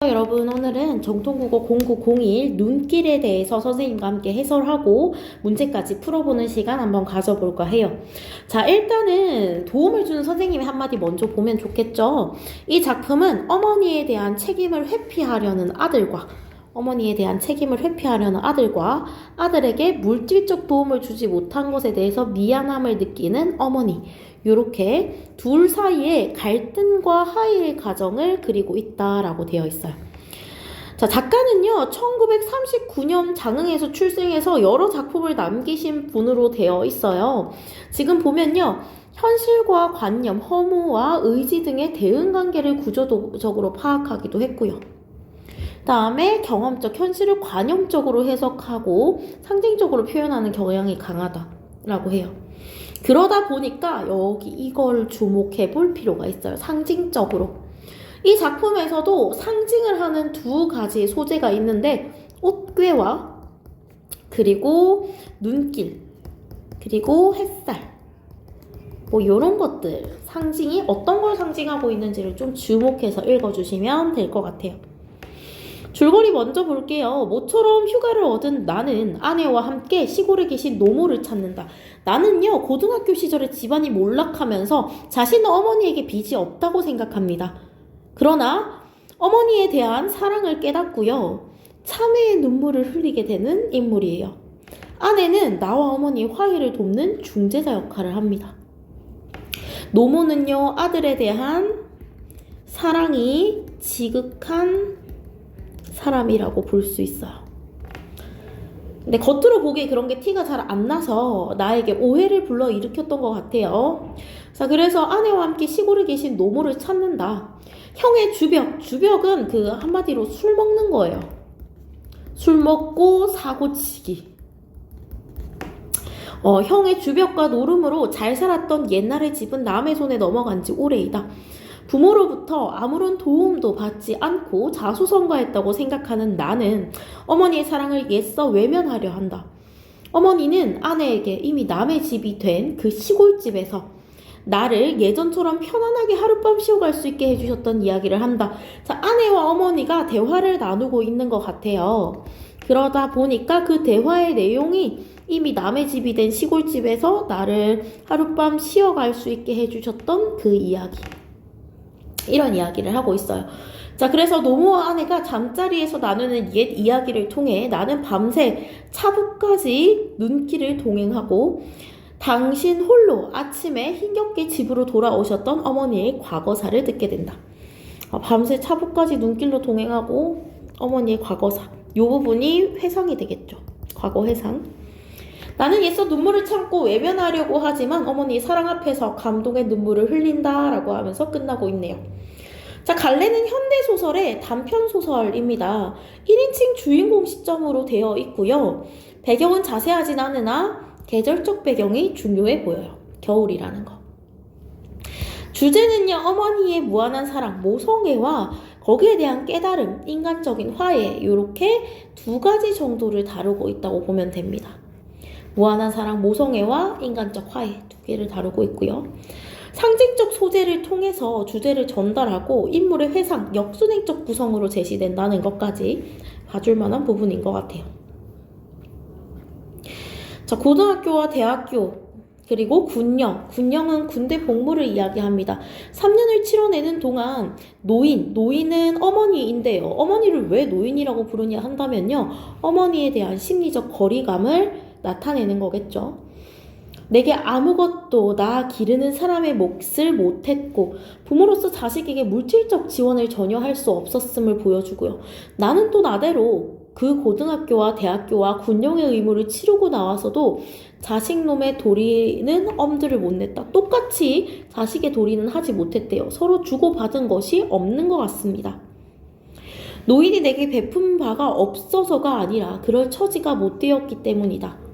여러분, 오늘은 정통국어 공부 01 눈길에 대해서 선생님과 함께 해설하고 문제까지 풀어보는 시간 한번 가져볼까 해요. 자, 일단은 도움을 주는 선생님의 한마디 먼저 보면 좋겠죠. 이 작품은 어머니에 대한 책임을 회피하려는 아들과 아들에게 물질적 도움을 주지 못한 것에 대해서 미안함을 느끼는 어머니, 요렇게 둘 사이에 갈등과 화해의 과정을 그리고 있다라고 되어 있어요. 자, 작가는요 1939년 장흥에서 출생해서 여러 작품을 남기신 분으로 되어 있어요. 지금 보면요, 현실과 관념, 허무와 의지 등의 대응 관계를 구조적으로 파악하기도 했고요. 다음에 경험적 현실을 관념적으로 해석하고 상징적으로 표현하는 경향이 강하다라고 해요. 그러다 보니까 여기 이걸 주목해 볼 필요가 있어요. 상징적으로. 이 작품에서도 상징을 하는 두 가지 소재가 있는데, 옷괴와 그리고 눈길 그리고 햇살, 뭐 요런 것들, 상징이 어떤 걸 상징하고 있는지를 좀 주목해서 읽어주시면 될 것 같아요. 줄거리 먼저 볼게요. 모처럼 휴가를 얻은 나는 아내와 함께 시골에 계신 노모를 찾는다. 나는요, 고등학교 시절에 집안이 몰락하면서 자신은 어머니에게 빚이 없다고 생각합니다. 그러나 어머니에 대한 사랑을 깨닫고요, 참회의 눈물을 흘리게 되는 인물이에요. 아내는 나와 어머니의 화해를 돕는 중재자 역할을 합니다. 노모는요, 아들에 대한 사랑이 지극한 사람이라고 볼 수 있어요. 근데 겉으로 보기에 그런 게 티가 잘 안 나서 나에게 오해를 불러일으켰던 것 같아요. 자, 그래서 아내와 함께 시골에 계신 노모를 찾는다. 형의 주벽은 그 한마디로 술 먹는 거예요. 술 먹고 사고치기. 형의 주벽과 노름으로 잘 살았던 옛날의 집은 남의 손에 넘어간 지 오래이다. 부모로부터 아무런 도움도 받지 않고 자수성가했다고 생각하는 나는 어머니의 사랑을 애써 외면하려 한다. 어머니는 아내에게 이미 남의 집이 된 그 시골집에서 나를 예전처럼 편안하게 하룻밤 쉬어갈 수 있게 해주셨던 이야기를 한다. 자, 아내와 어머니가 대화를 나누고 있는 것 같아요. 그러다 보니까 그 대화의 내용이 이미 남의 집이 된 시골집에서 나를 하룻밤 쉬어갈 수 있게 해주셨던 그 이야기, 이런 이야기를 하고 있어요. 자, 그래서 노모와 아내가 잠자리에서 나누는 옛 이야기를 통해 나는 밤새 차부까지 눈길을 동행하고 당신 홀로 아침에 힘겹게 집으로 돌아오셨던 어머니의 과거사를 듣게 된다. 밤새 차부까지 눈길로 동행하고 어머니의 과거사, 이 부분이 회상이 되겠죠. 과거 회상. 나는 애써 눈물을 참고 외면하려고 하지만 어머니의 사랑 앞에서 감동의 눈물을 흘린다라고 하면서 끝나고 있네요. 자, 갈래는 현대소설의 단편소설입니다. 1인칭 주인공 시점으로 되어 있고요. 배경은 자세하진 않으나 계절적 배경이 중요해 보여요. 겨울이라는 거. 주제는요, 어머니의 무한한 사랑, 모성애와 거기에 대한 깨달음, 인간적인 화해, 이렇게 두 가지 정도를 다루고 있다고 보면 됩니다. 무한한 사랑, 모성애와 인간적 화해, 두 개를 다루고 있고요. 상징적 소재를 통해서 주제를 전달하고 인물의 회상, 역순행적 구성으로 제시된다는 것까지 봐줄 만한 부분인 것 같아요. 자, 고등학교와 대학교, 그리고 군령은 군대 복무를 이야기합니다. 3년을 치러내는 동안 노인은 어머니인데요. 어머니를 왜 노인이라고 부르냐 한다면요, 어머니에 대한 심리적 거리감을 나타내는 거겠죠. 내게 아무것도 나 기르는 사람의 몫을 못했고 부모로서 자식에게 물질적 지원을 전혀 할 수 없었음을 보여주고요. 나는 또 나대로 그 고등학교와 대학교와 군령의 의무를 치르고 나와서도 자식놈의 도리는 엄두를 못 냈다. 똑같이 자식의 도리는 하지 못했대요. 서로 주고받은 것이 없는 것 같습니다. 노인이 내게 베푼 바가 없어서가 아니라 그럴 처지가 못 되었기 때문이다.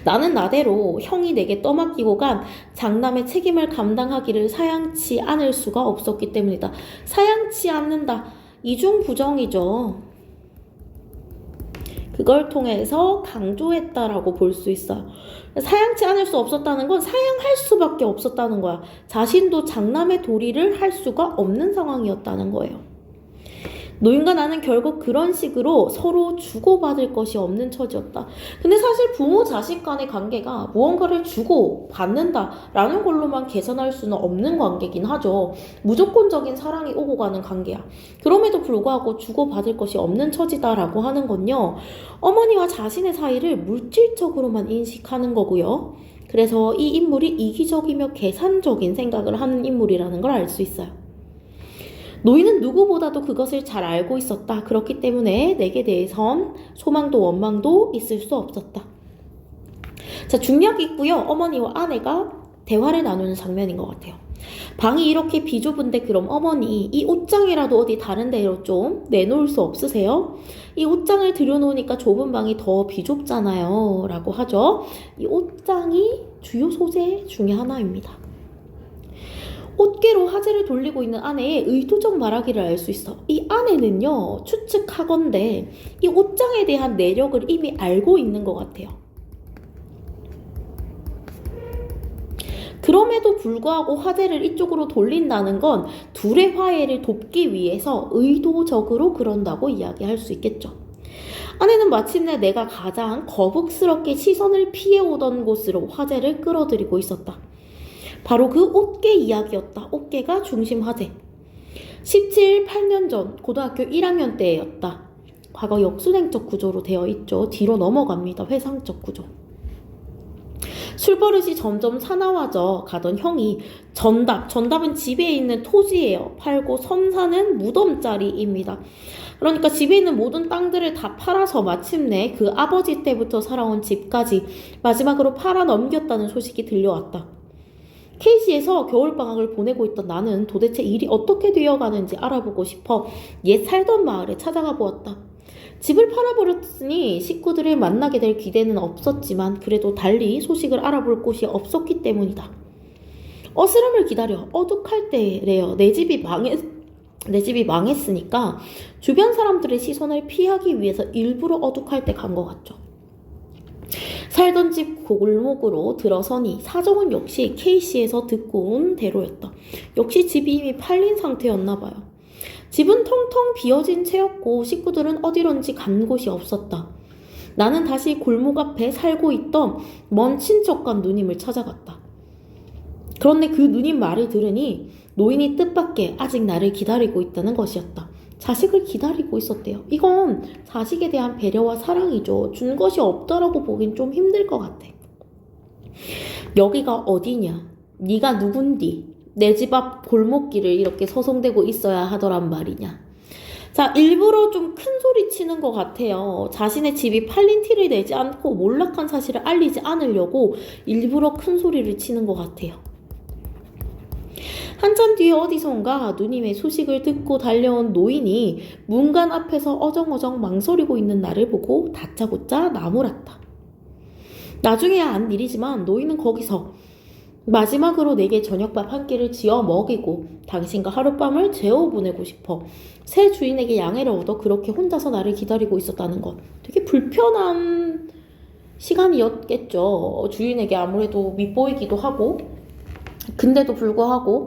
나는 나대로 형이 내게 떠맡기고 간 장남의 책임을 감당하기를 사양치 않을 수가 없었기 때문이다. 사양치 않는다. 이중부정이죠. 그걸 통해서 강조했다라고 볼 수 있어요. 사양치 않을 수 없었다는 건 사양할 수밖에 없었다는 거야. 자신도 장남의 도리를 할 수가 없는 상황이었다는 거예요. 노인과 나는 결국 그런 식으로 서로 주고받을 것이 없는 처지였다. 근데 사실 부모 자식 간의 관계가 무언가를 주고 받는다라는 걸로만 개선할 수는 없는 관계긴 하죠. 무조건적인 사랑이 오고 가는 관계야. 그럼에도 불구하고 주고받을 것이 없는 처지다라고 하는 건요, 어머니와 자신의 사이를 물질적으로만 인식하는 거고요. 그래서 이 인물이 이기적이며 계산적인 생각을 하는 인물이라는 걸 알 수 있어요. 노인은 누구보다도 그것을 잘 알고 있었다. 그렇기 때문에 내게 대해선 소망도 원망도 있을 수 없었다. 자, 중략이 있고요. 어머니와 아내가 대화를 나누는 장면인 것 같아요. 방이 이렇게 비좁은데 그럼 어머니 이 옷장이라도 어디 다른 데로 좀 내놓을 수 없으세요? 이 옷장을 들여놓으니까 좁은 방이 더 비좁잖아요 라고 하죠. 이 옷장이 주요 소재 중에 하나입니다. 옷개로 화제를 돌리고 있는 아내의 의도적 말하기를 알 수 있어. 이 아내는요, 추측하건대 이 옷장에 대한 내력을 이미 알고 있는 것 같아요. 그럼에도 불구하고 화제를 이쪽으로 돌린다는 건 둘의 화해를 돕기 위해서 의도적으로 그런다고 이야기할 수 있겠죠. 아내는 마침내 내가 가장 거북스럽게 시선을 피해오던 곳으로 화제를 끌어들이고 있었다. 바로 그 옷개 이야기였다. 옷개가 중심 화제. 17, 8년 전 고등학교 1학년 때였다. 과거 역순행적 구조로 되어 있죠. 뒤로 넘어갑니다. 회상적 구조. 술버릇이 점점 사나워져 가던 형이 전답은 집에 있는 토지예요. 팔고 선사는 무덤자리입니다. 그러니까 집에 있는 모든 땅들을 다 팔아서 마침내 그 아버지 때부터 살아온 집까지 마지막으로 팔아 넘겼다는 소식이 들려왔다. KC에서 겨울방학을 보내고 있던 나는 도대체 일이 어떻게 되어가는지 알아보고 싶어 옛 살던 마을에 찾아가 보았다. 집을 팔아버렸으니 식구들을 만나게 될 기대는 없었지만 그래도 달리 소식을 알아볼 곳이 없었기 때문이다. 어스름을 기다려 어둑할 때래요. 내 집이 망했으니까 주변 사람들의 시선을 피하기 위해서 일부러 어둑할 때 간 것 같죠. 살던 집 골목으로 들어서니 사정은 역시 K씨에서 듣고 온 대로였다. 역시 집이 이미 팔린 상태였나 봐요. 집은 텅텅 비어진 채였고 식구들은 어디론지 간 곳이 없었다. 나는 다시 골목 앞에 살고 있던 먼 친척과 누님을 찾아갔다. 그런데 그 누님 말을 들으니 노인이 뜻밖의 아직 나를 기다리고 있다는 것이었다. 자식을 기다리고 있었대요. 이건 자식에 대한 배려와 사랑이죠. 준 것이 없다라고 보긴 좀 힘들 것 같아. 여기가 어디냐? 네가 누군디? 내 집 앞 골목길을 이렇게 서성대고 있어야 하더란 말이냐. 자, 일부러 좀 큰 소리 치는 것 같아요. 자신의 집이 팔린 티를 내지 않고 몰락한 사실을 알리지 않으려고 일부러 큰 소리를 치는 것 같아요. 한참 뒤에 어디선가 누님의 소식을 듣고 달려온 노인이 문간 앞에서 어정어정 망설이고 있는 나를 보고 다짜고짜 나무랐다. 나중에야 안 일이지만 노인은 거기서 마지막으로 내게 저녁밥 한 끼를 지어 먹이고 당신과 하룻밤을 재워 보내고 싶어 새 주인에게 양해를 얻어 그렇게 혼자서 나를 기다리고 있었다는 것. 되게 불편한 시간이었겠죠. 주인에게 아무래도 밉보이기도 하고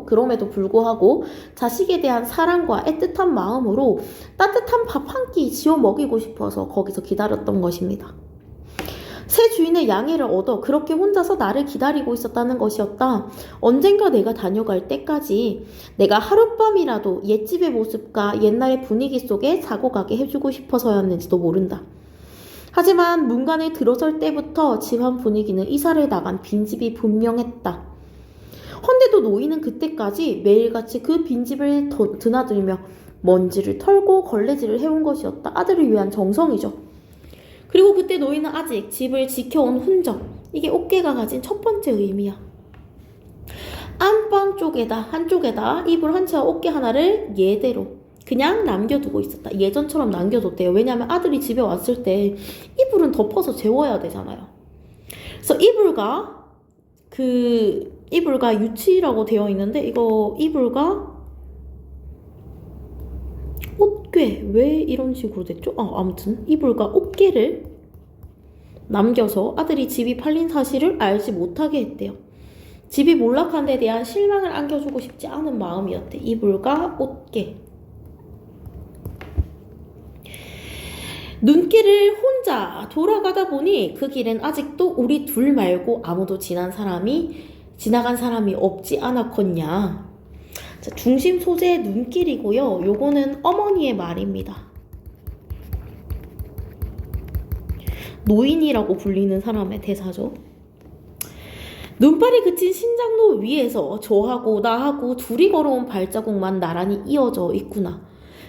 그럼에도 불구하고 자식에 대한 사랑과 애틋한 마음으로 따뜻한 밥 한 끼 지어 먹이고 싶어서 거기서 기다렸던 것입니다. 새 주인의 양해를 얻어 그렇게 혼자서 나를 기다리고 있었다는 것이었다. 언젠가 내가 다녀갈 때까지 내가 하룻밤이라도 옛집의 모습과 옛날의 분위기 속에 자고 가게 해주고 싶어서였는지도 모른다. 하지만 문간에 들어설 때부터 집안 분위기는 이사를 나간 빈집이 분명했다. 헌데도 노인은 그때까지 매일같이 그 빈집을 드나들며 먼지를 털고 걸레질을 해온 것이었다. 아들을 위한 정성이죠. 그리고 그때 노인은 아직 집을 지켜온 흔적, 이게 옷개가 가진 첫 번째 의미야. 안방 한쪽에다 이불 한 채와 옷개 하나를 예대로 그냥 남겨두고 있었다. 예전처럼 남겨뒀대요. 왜냐하면 아들이 집에 왔을 때 이불은 덮어서 재워야 되잖아요. 그래서 이불과 유치라고 되어 있는데 이거 이불과 옷개 왜 이런 식으로 됐죠? 아무튼 이불과 옷개를 남겨서 아들이 집이 팔린 사실을 알지 못하게 했대요. 집이 몰락한 데 대한 실망을 안겨주고 싶지 않은 마음이었대. 이불과 옷개. 눈길을 혼자 돌아가다 보니 그 길엔 아직도 우리 둘 말고 아무도 지나간 사람이 없지 않았겠냐. 자, 중심 소재의 눈길이고요. 요거는 어머니의 말입니다. 노인이라고 불리는 사람의 대사죠. 눈발이 그친 신장로 위에서 저하고 나하고 둘이 걸어온 발자국만 나란히 이어져 있구나.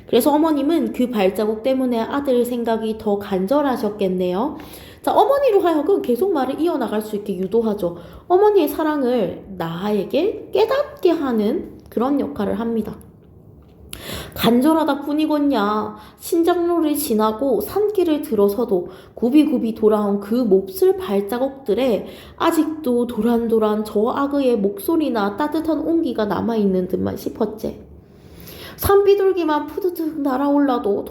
그래서 어머님은 그 발자국 때문에 아들 생각이 더 간절하셨겠네요. 자, 어머니로 하여금 계속 말을 이어나갈 수 있게 유도하죠. 어머니의 사랑을 나에게 깨닫게 하는 그런 역할을 합니다. 간절하다 뿐이겠냐. 신장로를 지나고 산길을 들어서도 굽이굽이 돌아온 그 몹쓸 발자국들에 아직도 도란도란 저 악어의 목소리나 따뜻한 온기가 남아있는 듯만 싶었지. 산비둘기만 푸드득 날아올라도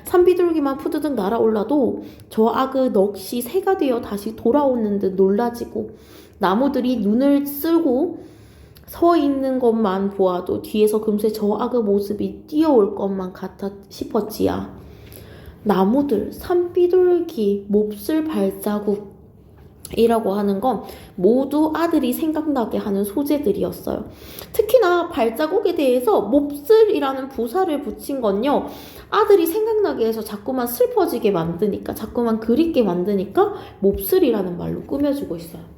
산비둘기만 푸드득 날아올라도 저 악의 넋이 새가 되어 다시 돌아오는 듯 놀라지고 나무들이 눈을 쓰고 서 있는 것만 보아도 뒤에서 금세 저 악의 모습이 뛰어올 것만 같아 싶었지야. 나무들, 산비둘기, 몹쓸 발자국이라고 하는 건 모두 아들이 생각나게 하는 소재들이었어요. 특히나 발자국에 대해서 몹쓸이라는 부사를 붙인 건요. 아들이 생각나게 해서 자꾸만 슬퍼지게 만드니까, 자꾸만 그립게 만드니까 몹쓸이라는 말로 꾸며주고 있어요.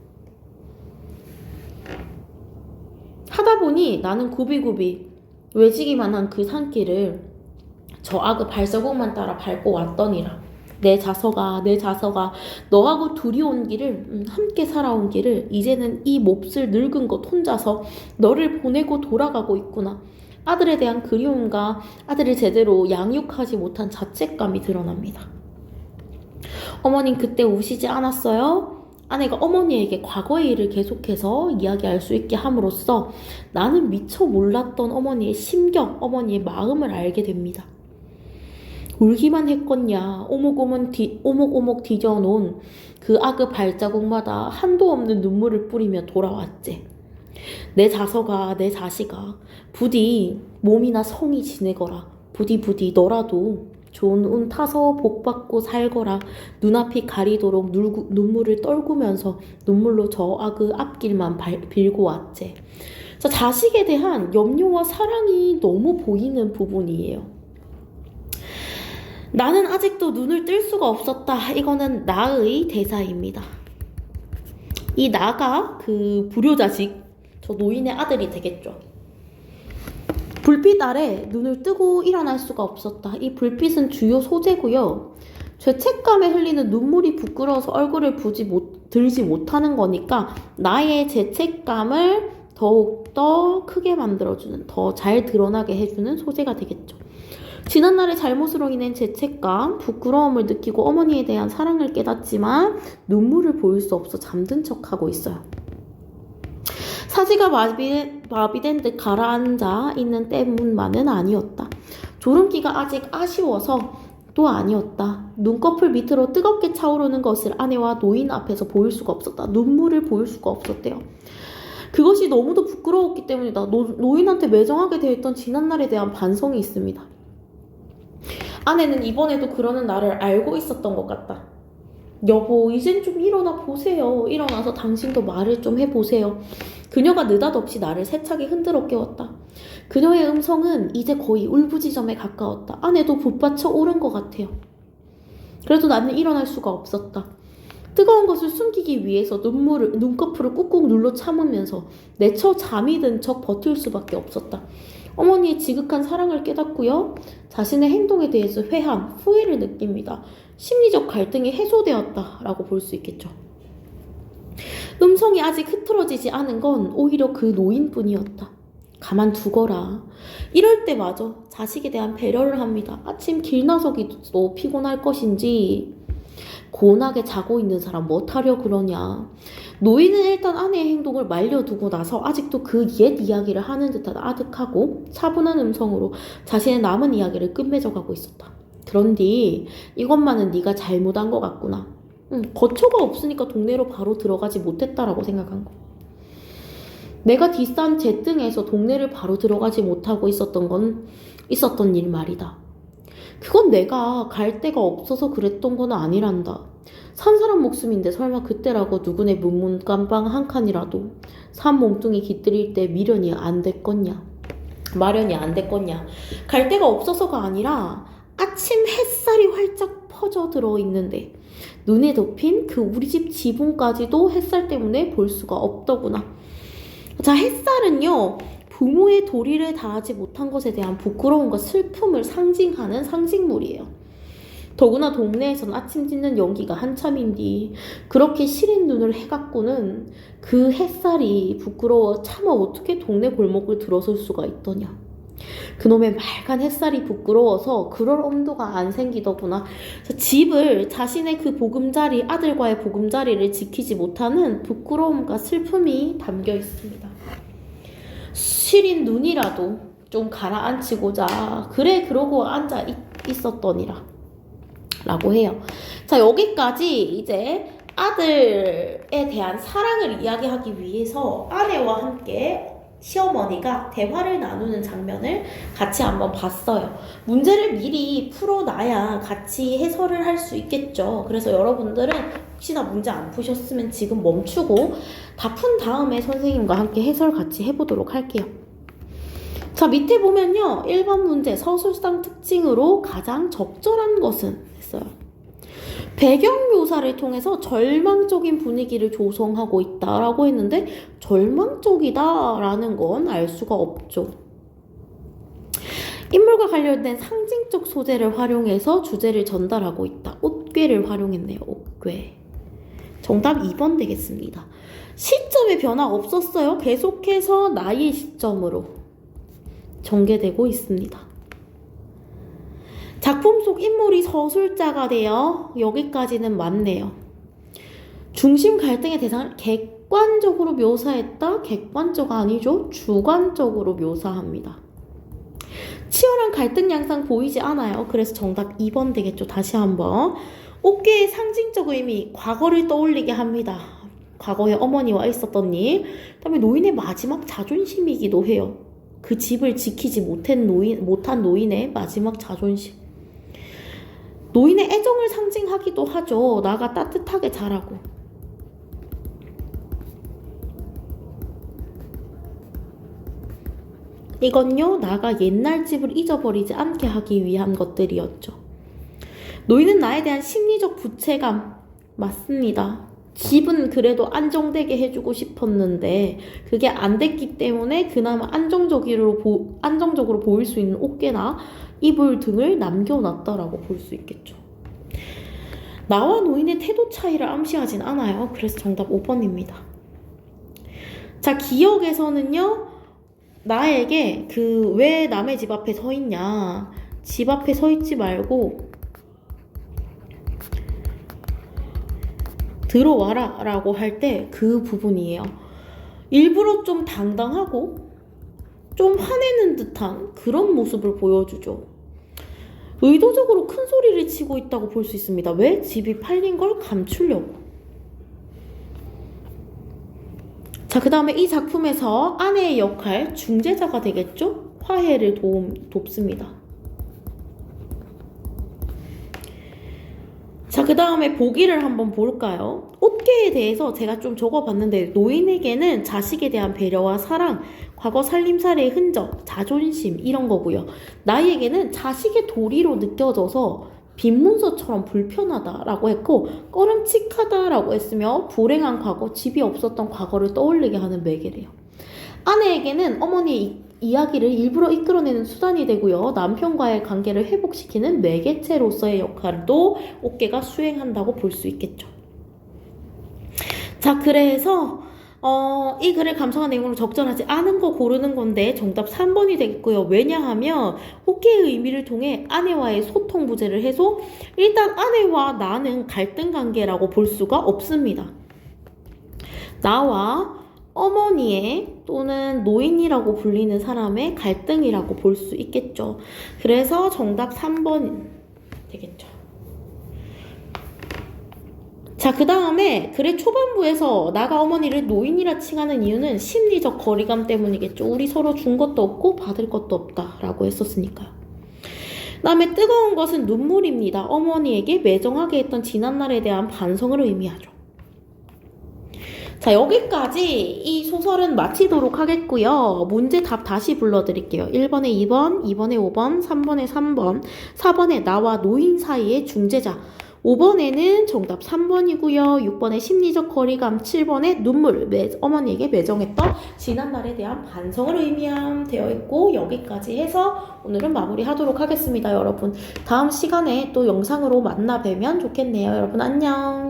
하다 보니 나는 굽이굽이 외지기만 한 그 산길을 저 악의 발자국만 따라 밟고 왔더니라. 내 자서가 너하고 둘이 온 길을 함께 살아온 길을 이제는 이 몹쓸 늙은 것 혼자서 너를 보내고 돌아가고 있구나. 아들에 대한 그리움과 아들을 제대로 양육하지 못한 자책감이 드러납니다. 어머님 그때 우시지 않았어요? 아내가 어머니에게 과거의 일을 계속해서 이야기할 수 있게 함으로써 나는 미처 몰랐던 어머니의 심경, 어머니의 마음을 알게 됩니다. 울기만 했겠냐. 오목오목 뒤져놓은 그 악의 발자국마다 한도 없는 눈물을 뿌리며 돌아왔지. 내 자식아 부디 몸이나 성이 지내거라. 부디 너라도 좋은 운 타서 복받고 살거라. 눈앞이 가리도록 눈물을 떨구면서 눈물로 저 악의 앞길만 빌고 왔지. 자, 자식에 대한 염려와 사랑이 너무 보이는 부분이에요. 나는 아직도 눈을 뜰 수가 없었다. 이거는 나의 대사입니다. 이 나가 그 불효자식, 저 노인의 아들이 되겠죠. 불빛 아래 눈을 뜨고 일어날 수가 없었다. 이 불빛은 주요 소재고요. 죄책감에 흘리는 눈물이 부끄러워서 얼굴을 들지 못하는 거니까 나의 죄책감을 더욱더 크게 만들어주는, 더 잘 드러나게 해주는 소재가 되겠죠. 지난날의 잘못으로 인한 죄책감, 부끄러움을 느끼고 어머니에 대한 사랑을 깨닫지만 눈물을 보일 수 없어 잠든 척하고 있어요. 사지가 마비된 듯 가라앉아 있는 때문만은 아니었다. 졸음기가 아직 아쉬워서 또 아니었다. 눈꺼풀 밑으로 뜨겁게 차오르는 것을 아내와 노인 앞에서 보일 수가 없었다. 눈물을 보일 수가 없었대요. 그것이 너무도 부끄러웠기 때문이다. 노인한테 매정하게 되었던 지난날에 대한 반성이 있습니다. 아내는 이번에도 그러는 나를 알고 있었던 것 같다. 여보, 이젠 좀 일어나 보세요. 일어나서 당신도 말을 좀 해보세요. 그녀가 느닷없이 나를 세차게 흔들어 깨웠다. 그녀의 음성은 이제 거의 울부짖음에 가까웠다. 아내도 붙받쳐 오른 것 같아요. 그래도 나는 일어날 수가 없었다. 뜨거운 것을 숨기기 위해서 눈꺼풀을 꾹꾹 눌러 참으면서 내처 잠이 든 척 버틸 수밖에 없었다. 어머니의 지극한 사랑을 깨닫고요. 자신의 행동에 대해서 회한, 후회를 느낍니다. 심리적 갈등이 해소되었다라고 볼 수 있겠죠. 음성이 아직 흐트러지지 않은 건 오히려 그 노인뿐이었다. 가만두거라. 이럴 때마저 자식에 대한 배려를 합니다. 아침 길나서기도 피곤할 것인지 고운하게 자고 있는 사람 못하려 그러냐. 노인은 일단 아내의 행동을 말려두고 나서 아직도 그 옛 이야기를 하는 듯한 아득하고 차분한 음성으로 자신의 남은 이야기를 끝맺어가고 있었다. 그런데 이것만은 네가 잘못한 것 같구나. 거처가 없으니까 동네로 바로 들어가지 못했다라고 생각한 거. 내가 뒷산 제등에서 동네를 바로 들어가지 못하고 있었던 일 말이다. 그건 내가 갈 데가 없어서 그랬던 건 아니란다. 산 사람 목숨인데 설마 그때라고 누구네 문문간방 한 칸이라도 산 몸뚱이 깃들일 때 미련이 안 됐겠냐. 마련이 안 됐겠냐. 갈 데가 없어서가 아니라 아침 햇살이 활짝 퍼져 들어있는데 눈에 덮인 그 우리 집 지붕까지도 햇살 때문에 볼 수가 없더구나. 자, 햇살은요, 부모의 도리를 다하지 못한 것에 대한 부끄러움과 슬픔을 상징하는 상징물이에요. 더구나 동네에선 아침 짓는 연기가 한참인디 그렇게 시린 눈을 해갖고는 그 햇살이 부끄러워 차마 어떻게 동네 골목을 들어설 수가 있더냐. 그놈의 맑은 햇살이 부끄러워서 그럴 엄두가 안 생기더구나. 집을 자신의 그 보금자리, 아들과의 보금자리를 지키지 못하는 부끄러움과 슬픔이 담겨 있습니다. 시린 눈이라도 좀 가라앉히고자 그래 그러고 앉아 있었더니라 라고 해요. 자, 여기까지 이제 아들에 대한 사랑을 이야기하기 위해서 아내와 함께 시어머니가 대화를 나누는 장면을 같이 한번 봤어요. 문제를 미리 풀어놔야 같이 해설을 할 수 있겠죠. 그래서 여러분들은 혹시나 문제 안 푸셨으면 지금 멈추고 다 푼 다음에 선생님과 함께 해설 같이 해보도록 할게요. 자, 밑에 보면요. 1번 문제 서술상 특징으로 가장 적절한 것은 했어요. 배경 묘사를 통해서 절망적인 분위기를 조성하고 있다라고 했는데 절망적이다라는 건 알 수가 없죠. 인물과 관련된 상징적 소재를 활용해서 주제를 전달하고 있다. 옷괴를 활용했네요. 옷괴. 정답 2번 되겠습니다. 시점의 변화 없었어요. 계속해서 나의 시점으로 전개되고 있습니다. 작품 속 인물이 서술자가 되어 여기까지는 맞네요. 중심 갈등의 대상을 객관적으로 묘사했다? 객관적 아니죠? 주관적으로 묘사합니다. 치열한 갈등 양상 보이지 않아요. 그래서 정답 2번 되겠죠. 다시 한번. 옷괴의 상징적 의미, 과거를 떠올리게 합니다. 과거에 어머니와 있었던 일, 그다음에 노인의 마지막 자존심이기도 해요. 그 집을 지키지 못한 노인의 마지막 자존심. 노인의 애정을 상징하기도 하죠. 나가 따뜻하게 자라고. 이건요, 나가 옛날 집을 잊어버리지 않게 하기 위한 것들이었죠. 노인은 나에 대한 심리적 부채감, 맞습니다. 집은 그래도 안정되게 해주고 싶었는데 그게 안 됐기 때문에 그나마 안정적으로 보일 수 있는 옷개나 이불 등을 남겨놨다라고 볼 수 있겠죠. 나와 노인의 태도 차이를 암시하진 않아요. 그래서 정답 5번입니다. 자, 기억에서는요, 나에게 왜 남의 집 앞에 서 있냐, 집 앞에 서 있지 말고 들어와라 라고 할 때 그 부분이에요. 일부러 좀 당당하고 좀 화내는 듯한 그런 모습을 보여주죠. 의도적으로 큰 소리를 치고 있다고 볼 수 있습니다. 왜? 집이 팔린 걸 감추려고. 자, 그 다음에 이 작품에서 아내의 역할, 중재자가 되겠죠? 화해를 돕습니다. 자, 그 다음에 보기를 한번 볼까요? 옷개에 대해서 제가 좀 적어봤는데 노인에게는 자식에 대한 배려와 사랑, 과거 살림살이의 흔적, 자존심 이런 거고요. 나에게는 자식의 도리로 느껴져서 빈문서처럼 불편하다라고 했고 꺼름칙하다라고 했으며 불행한 과거, 집이 없었던 과거를 떠올리게 하는 매개래요. 아내에게는 어머니의 이야기를 일부러 이끌어내는 수단이 되고요. 남편과의 관계를 회복시키는 매개체로서의 역할도 옷개가 수행한다고 볼 수 있겠죠. 자, 그래서 이 글을 감상한 내용으로 적절하지 않은 거 고르는 건데 정답 3번이 되겠고요. 왜냐하면 옷개의 의미를 통해 아내와의 소통 부재를 해서 일단 아내와 나는 갈등 관계라고 볼 수가 없습니다. 나와 어머니의 또는 노인이라고 불리는 사람의 갈등이라고 볼 수 있겠죠. 그래서 정답 3번 되겠죠. 자, 그 다음에 글의 초반부에서 나가 어머니를 노인이라 칭하는 이유는 심리적 거리감 때문이겠죠. 우리 서로 준 것도 없고 받을 것도 없다라고 했었으니까요. 그다음에 뜨거운 것은 눈물입니다. 어머니에게 매정하게 했던 지난날에 대한 반성을 의미하죠. 자, 여기까지 이 소설은 마치도록 하겠고요. 문제 답 다시 불러드릴게요. 1번에 2번, 2번에 5번, 3번에 3번, 4번에 나와 노인 사이의 중재자, 5번에는 정답 3번이고요. 6번에 심리적 거리감, 7번에 눈물, 어머니에게 매정했던 지난날에 대한 반성을 의미함 되어 있고, 여기까지 해서 오늘은 마무리하도록 하겠습니다. 여러분, 다음 시간에 또 영상으로 만나 뵈면 좋겠네요. 여러분 안녕.